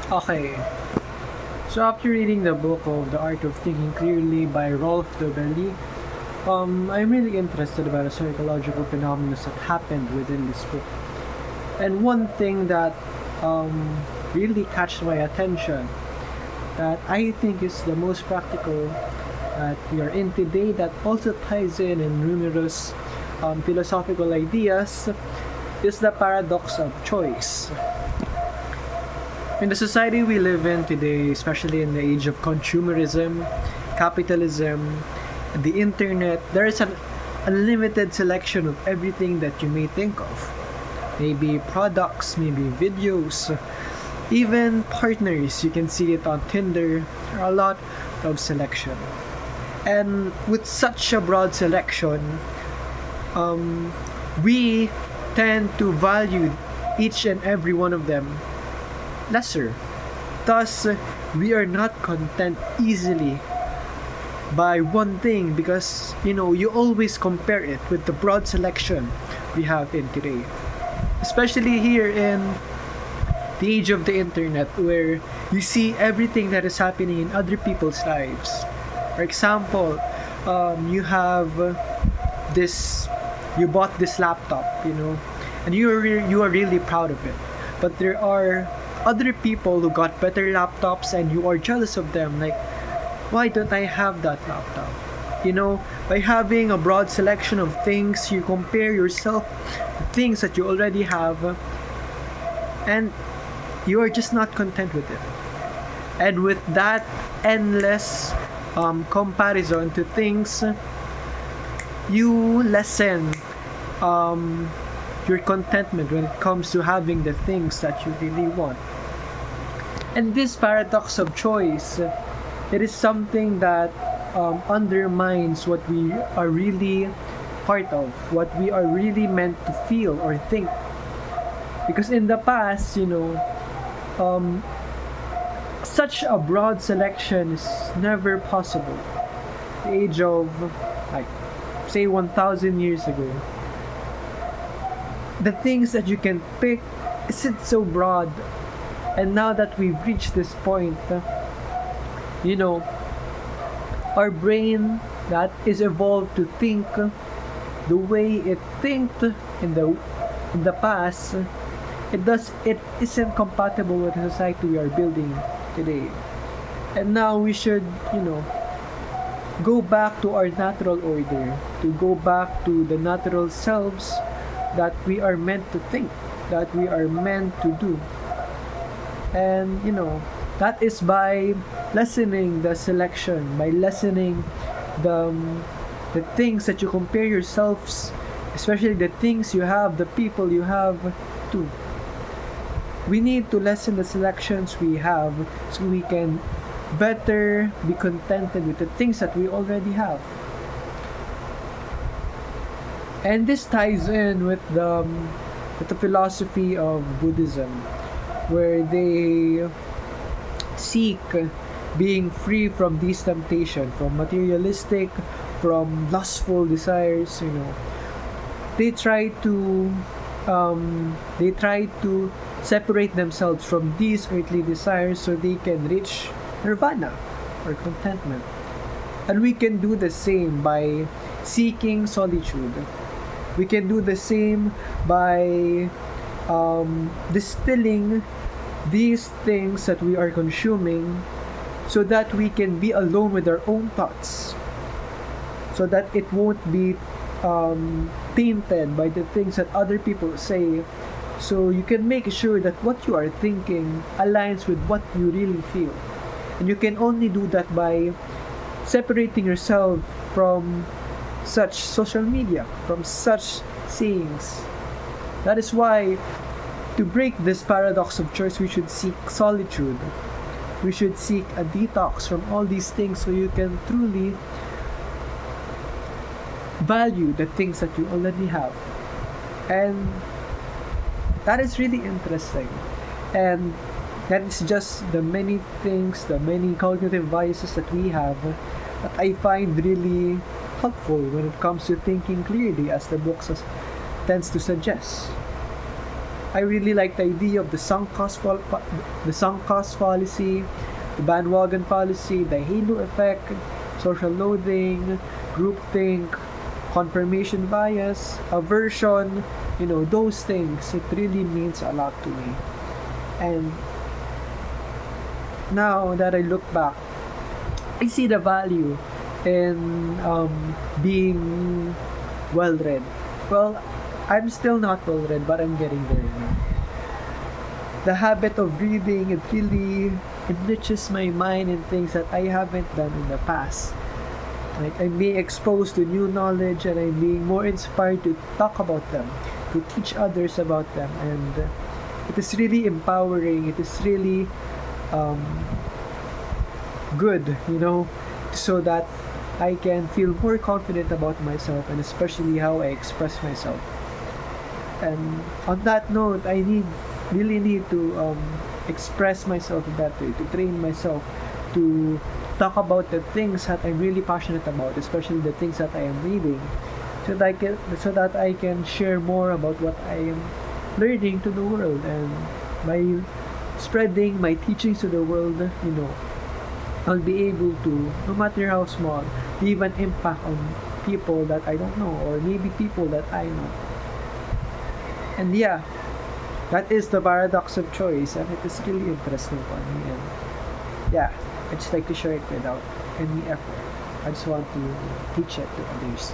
Okay, so after reading the book of The Art of Thinking Clearly by Rolf Dobelli, I'm really interested about the psychological phenomena that happened within this book. And one thing that really catches my attention that I think is the most practical that we are in today that also ties in numerous philosophical ideas is the paradox of choice. In the society we live in today, especially in the age of consumerism, capitalism, and the internet, there is an unlimited selection of everything that you may think of. Maybe products, maybe videos, even partners. You can see it on Tinder. There are a lot of selection. And with such a broad selection, we tend to value each and every one of them lesser. Thus, we are not content easily by one thing because you always compare it with the broad selection we have in today. Especially here in the age of the internet where you see everything that is happening in other people's lives. For example, you have this, you bought this laptop, and you are really proud of it. But there are other people who got better laptops and you are jealous of them. Like, why don't I have that laptop? By having a broad selection of things, you compare yourself to things that you already have, and you are just not content with it. And with that endless comparison to things, you lessen your contentment when it comes to having the things that you really want. And this paradox of choice, it is something that undermines what we are really part of, what we are really meant to feel or think. Because in the past, such a broad selection is never possible. The age of, like, say 1,000 years ago, the things that you can pick isn't so broad. And now that we've reached this point, our brain that is evolved to think the way it thinked in the past, it isn't compatible with the society we are building today. And now we should, go back to our natural order, to go back to the natural selves that we are meant to think, that we are meant to do. And that is by lessening the selection, by lessening the things that you compare yourselves, especially the things you have, the people you have, to. We need to lessen the selections we have so we can better be contented with the things that we already have. And this ties in with the philosophy of Buddhism, where they seek being free from these temptation, from materialistic, from lustful desires. They try to separate themselves from these earthly desires so they can reach nirvana or contentment. And we can do the same by seeking solitude. We can do the same by distilling these things that we are consuming so that we can be alone with our own thoughts, so that it won't be tainted by the things that other people say. So you can make sure that what you are thinking aligns with what you really feel. And you can only do that by separating yourself from such social media, from such sayings. That is why, to break this paradox of choice, we should seek solitude. We should seek a detox from all these things so you can truly value the things that you already have. And that is really interesting. And that is just the many things, the many cognitive biases that we have that I find really helpful when it comes to thinking clearly, as the book tends to suggest. I really like the idea of the the sunk cost fallacy, the bandwagon fallacy, the halo effect, social loathing, groupthink, confirmation bias, aversion, those things. It really means a lot to me. And now that I look back, I see the value in being well read. Well, I'm still not well read, but I'm getting there now. The habit of reading, it really enriches my mind in things that I haven't done in the past. Like, I'm being exposed to new knowledge, and I'm being more inspired to talk about them, to teach others about them. And it is really empowering. It is really um, good, so that I can feel more confident about myself, and especially how I express myself. And on that note, I really need to express myself better, to train myself, to talk about the things that I'm really passionate about, especially the things that I am reading, so that I can share more about what I am learning to the world, and by spreading my teachings to the world, I'll be able to, no matter how small, leave an impact on people that I don't know, or maybe people that I know. And yeah, that is the paradox of choice, and it is really interesting for me. And yeah, I just like to share it without any effort. I just want to teach it to others.